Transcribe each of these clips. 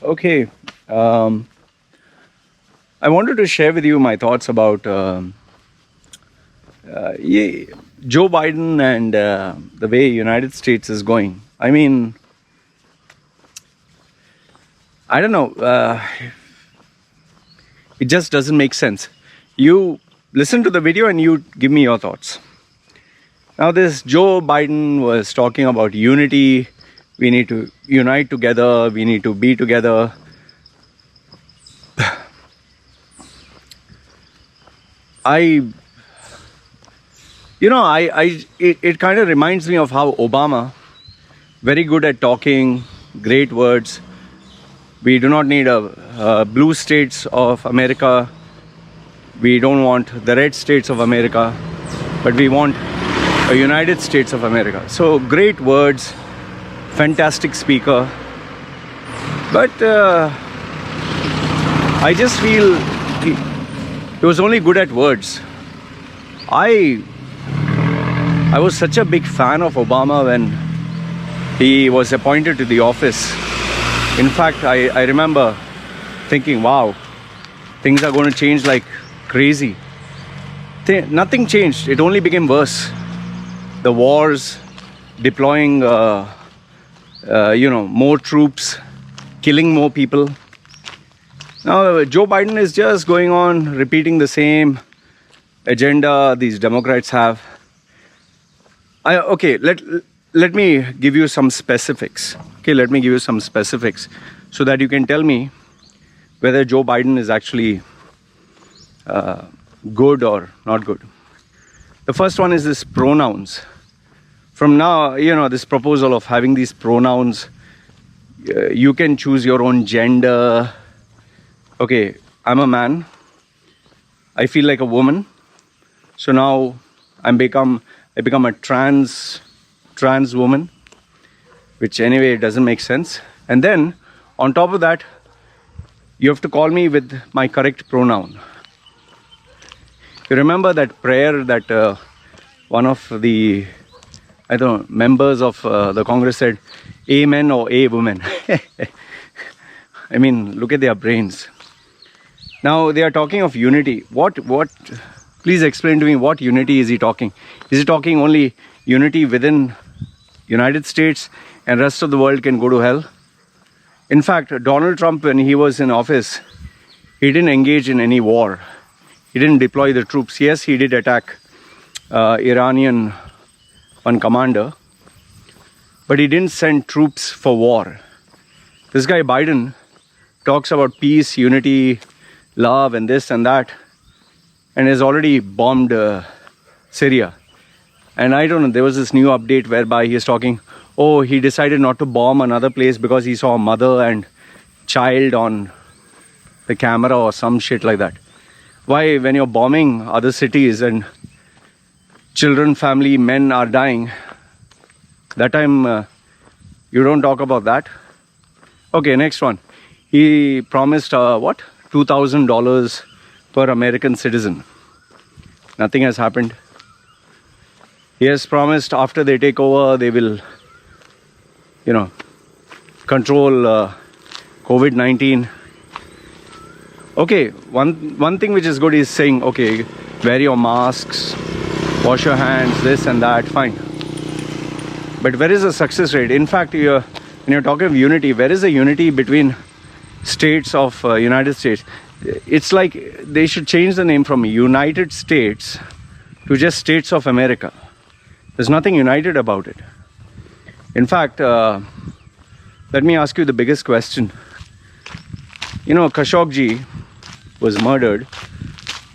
Okay. Um, I wanted to share with you my thoughts about Joe Biden and the way United States is going. I mean, I don't know. It just doesn't make sense. You listen to the video and you give me your thoughts. Now, this Joe Biden was talking about unity. We need to unite together. We need to be together. It kind of reminds me of how Obama, very good at talking, great words. We do not need a blue states of America. We don't want the red states of America, but we want a United States of America. So great words, fantastic speaker. But I just feel he was only good at words. I was such a big fan of Obama when he was appointed to the office. In fact, I remember thinking, wow, things are going to change like crazy. Nothing changed. It only became worse. The wars, deploying, more troops, killing more people. Now, Joe Biden is just going on repeating the same agenda these Democrats have. Let me give you some specifics. Let me give you some specifics so that you can tell me whether Joe Biden is actually good or not good. The first one is this pronouns. From now, this proposal of having these pronouns, you can choose your own gender. Okay, I'm a man. I feel like a woman. So now I become a trans woman, which anyway doesn't make sense. And then on top of that, you have to call me with my correct pronoun. You remember that prayer that one of the members of the Congress said, "Amen" or "A woman." I mean, look at their brains. Now they are talking of unity. What? Please explain to me, what unity is he talking? Is he talking only unity within United States and rest of the world can go to hell? In fact, Donald Trump, when he was in office, he didn't engage in any war. He didn't deploy the troops. Yes, he did attack Iranian one commander, but he didn't send troops for war. This guy Biden talks about peace, unity, love, and this and that, and has already bombed Syria. And I don't know, there was this new update whereby he is talking, oh, he decided not to bomb another place because he saw a mother and child on the camera or some shit like that. Why, when you're bombing other cities and children, family, men are dying, that time you don't talk about that? Okay, next one. He promised, $2,000 per American citizen. Nothing has happened. He has promised after they take over, they will, control COVID-19. Okay, one thing which is good is saying, okay, wear your masks, wash your hands, this and that, fine. But where is the success rate? In fact, when you're talking of unity, where is the unity between states of United States? It's like they should change the name from United States to just States of America. There's nothing united about it. In fact, let me ask you the biggest question. Khashoggi was murdered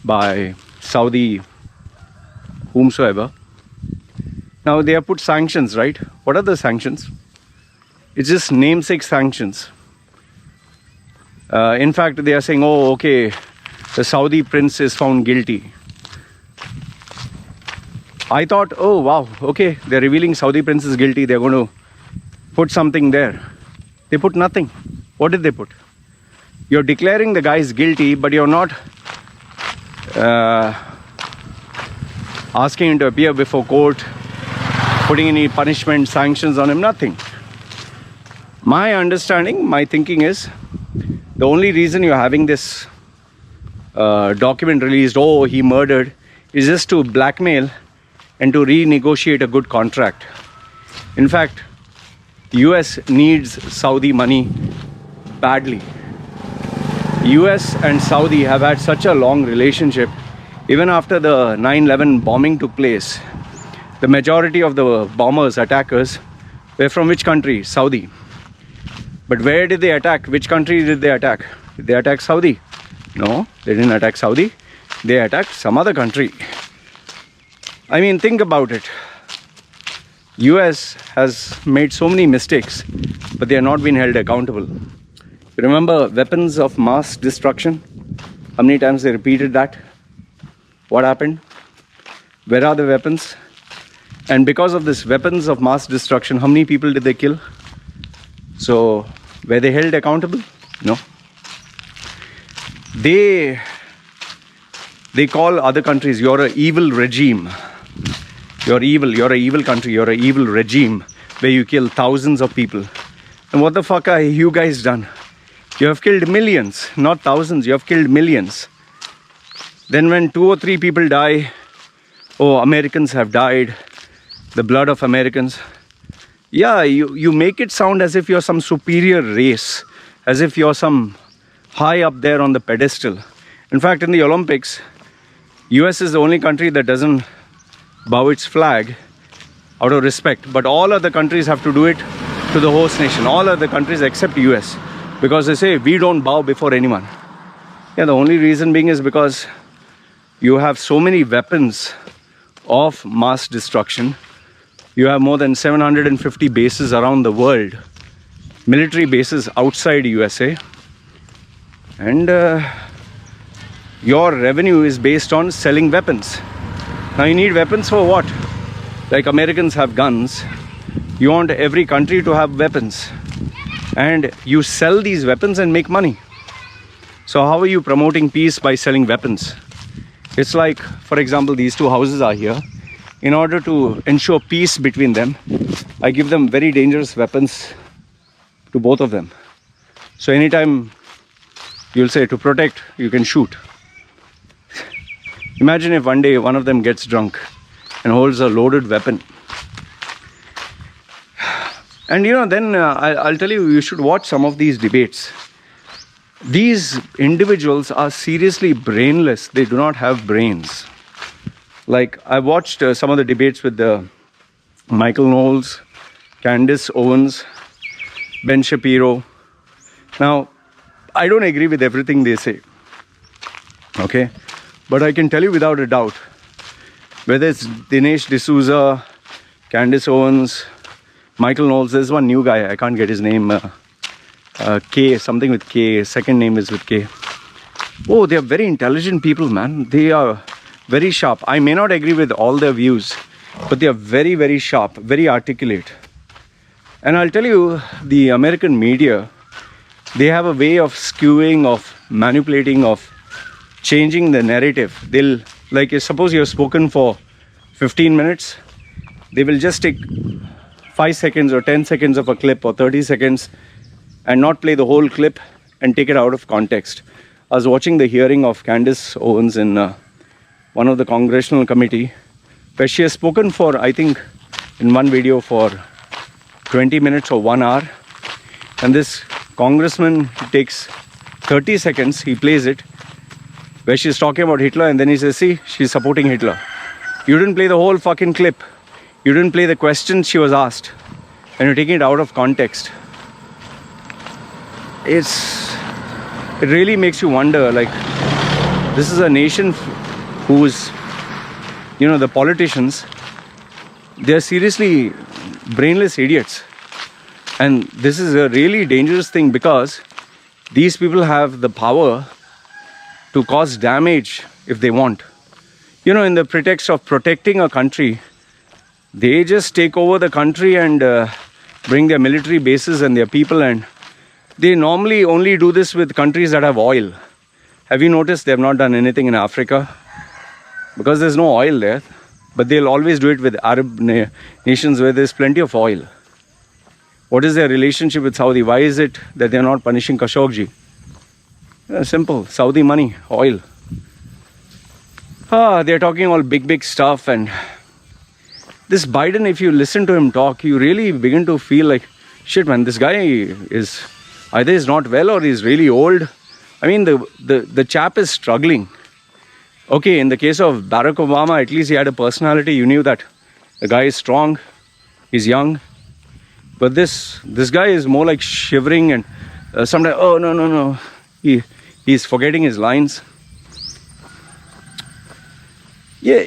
by Saudi whomsoever. Now they have put sanctions, right? What are the sanctions? It's just namesake sanctions. In fact, they are saying, oh, okay, the Saudi prince is found guilty. I thought, oh, wow, okay, they're revealing Saudi prince is guilty. They're going to put something there. They put nothing. What did they put? You're declaring the guy is guilty, but you're not asking him to appear before court, putting any punishment, sanctions on him, nothing. My understanding, my thinking is, The only reason you're having this document released, oh, he murdered, is just to blackmail and to renegotiate a good contract. In fact, US needs Saudi money badly. US and Saudi have had such a long relationship. Even after the 9/11 bombing took place, the majority of the bombers, attackers, were from which country? Saudi. But where did they attack? Which country did they attack? Did they attack Saudi? No, they didn't attack Saudi. They attacked some other country. I mean, think about it. US has made so many mistakes, but they are not being held accountable. Remember weapons of mass destruction? How many times they repeated that? What happened? Where are the weapons? And because of this weapons of mass destruction, how many people did they kill? So, were they held accountable? No. They call other countries, you're an evil regime. You're evil, you're an evil country, you're an evil regime where you kill thousands of people. And what the fuck are you guys done? You have killed millions, not thousands, you have killed millions. Then when 2 or 3 people die, oh, Americans have died, the blood of Americans. Yeah, you make it sound as if you're some superior race, as if you're some high up there on the pedestal. In fact, in the Olympics, US is the only country that doesn't bow its flag out of respect. But all other countries have to do it to the host nation. All other countries except US. Because they say, we don't bow before anyone. Yeah, the only reason being is because you have so many weapons of mass destruction. You have more than 750 bases around the world. Military bases outside USA. And your revenue is based on selling weapons. Now you need weapons for what? Like Americans have guns. You want every country to have weapons. And you sell these weapons and make money. So how are you promoting peace by selling weapons? It's like, for example, these 2 houses are here. In order to ensure peace between them, I give them very dangerous weapons to both of them. So anytime you'll say to protect, you can shoot. Imagine if one day one of them gets drunk and holds a loaded weapon. And then I'll tell you, you should watch some of these debates. These individuals are seriously brainless. They do not have brains. Like, I watched some of the debates with Michael Knowles, Candace Owens, Ben Shapiro. Now, I don't agree with everything they say. Okay? But I can tell you without a doubt, whether it's Dinesh D'Souza, Candace Owens, Michael Knowles, there's one new guy, I can't get his name, K, something with K, second name is with K. Oh, they are very intelligent people, man. They are very sharp. I may not agree with all their views, but they are very, very sharp, very articulate. And I'll tell you, the American media, they have a way of skewing, of manipulating, of changing the narrative. They'll, like, suppose you've spoken for 15 minutes, they will just take 5 seconds or 10 seconds of a clip or 30 seconds and not play the whole clip and take it out of context. I was watching the hearing of Candace Owens in one of the congressional committee, where she has spoken for, I think, in one video for 20 minutes or 1 hour. And this congressman takes 30 seconds, he plays it, where she's talking about Hitler, and then he says, see, she's supporting Hitler. You didn't play the whole fucking clip. You didn't play the questions she was asked. And you're taking it out of context. It really makes you wonder, like, this is a nation whose, the politicians, they're seriously brainless idiots. And this is a really dangerous thing because these people have the power to cause damage if they want. In the pretext of protecting a country, they just take over the country and bring their military bases and their people, and they normally only do this with countries that have oil. Have you noticed they have not done anything in Africa? Because there's no oil there. But they'll always do it with Arab nations where there's plenty of oil. What is their relationship with Saudi? Why is it that they're not punishing Khashoggi? Simple. Saudi money, oil. They're talking all big stuff. And this Biden, if you listen to him talk, you really begin to feel like, shit, man, this guy is either he's not well or he's really old. I mean, the chap is struggling. Okay, in the case of Barack Obama, at least he had a personality. You knew that the guy is strong, he's young. But this guy is more like shivering and sometimes, oh, no. He's forgetting his lines. Yeah,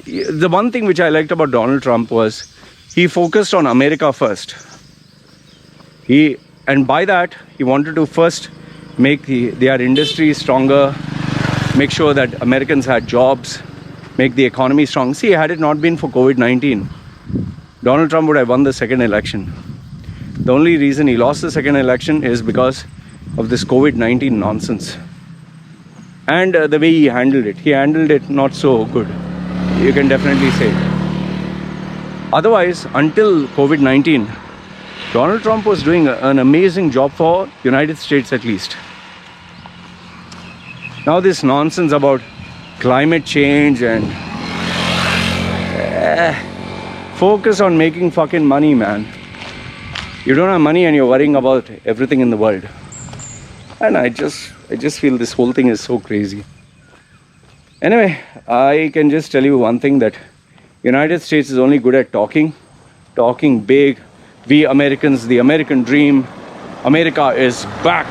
the one thing which I liked about Donald Trump was he focused on America first. And by that, he wanted to first make their industry stronger, make sure that Americans had jobs, make the economy strong. See, had it not been for COVID-19, Donald Trump would have won the second election. The only reason he lost the second election is because of this COVID-19 nonsense. And the way he handled it not so good. You can definitely say. Otherwise, until COVID-19, Donald Trump was doing an amazing job for United States at least. Now this nonsense about climate change and focus on making fucking money, man. You don't have money and you're worrying about everything in the world. And I just feel this whole thing is so crazy. Anyway, I can just tell you one thing, that United States is only good at talking big. We Americans, the American dream. America is back.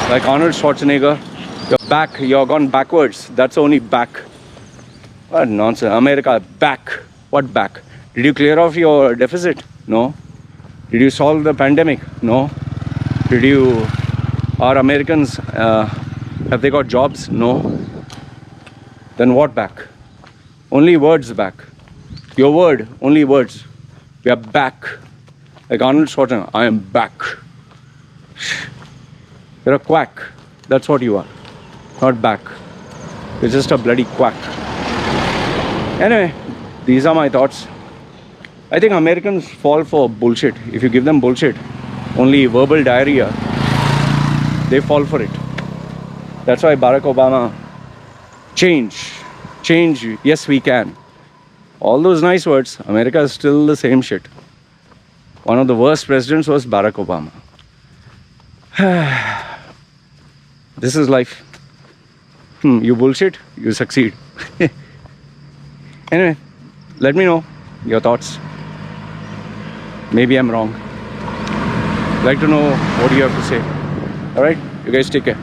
Like Arnold Schwarzenegger, you're back, you're gone backwards. That's only back. What nonsense. America back. What back? Did you clear off your deficit? No. Did you solve the pandemic? No. Are Americans, have they got jobs? No. Then what back? Only words back. Your word, only words. We are back. Like Arnold Schwarzenegger, I am back. You're a quack. That's what you are. Not back. You're just a bloody quack. Anyway, these are my thoughts. I think Americans fall for bullshit. If you give them bullshit, only verbal diarrhea, they fall for it. That's why Barack Obama, change, yes we can. All those nice words, America is still the same shit. One of the worst presidents was Barack Obama. This is life. You bullshit, you succeed. Anyway, let me know your thoughts. Maybe I'm wrong. I'd like to know what you have to say. Alright, you guys take care.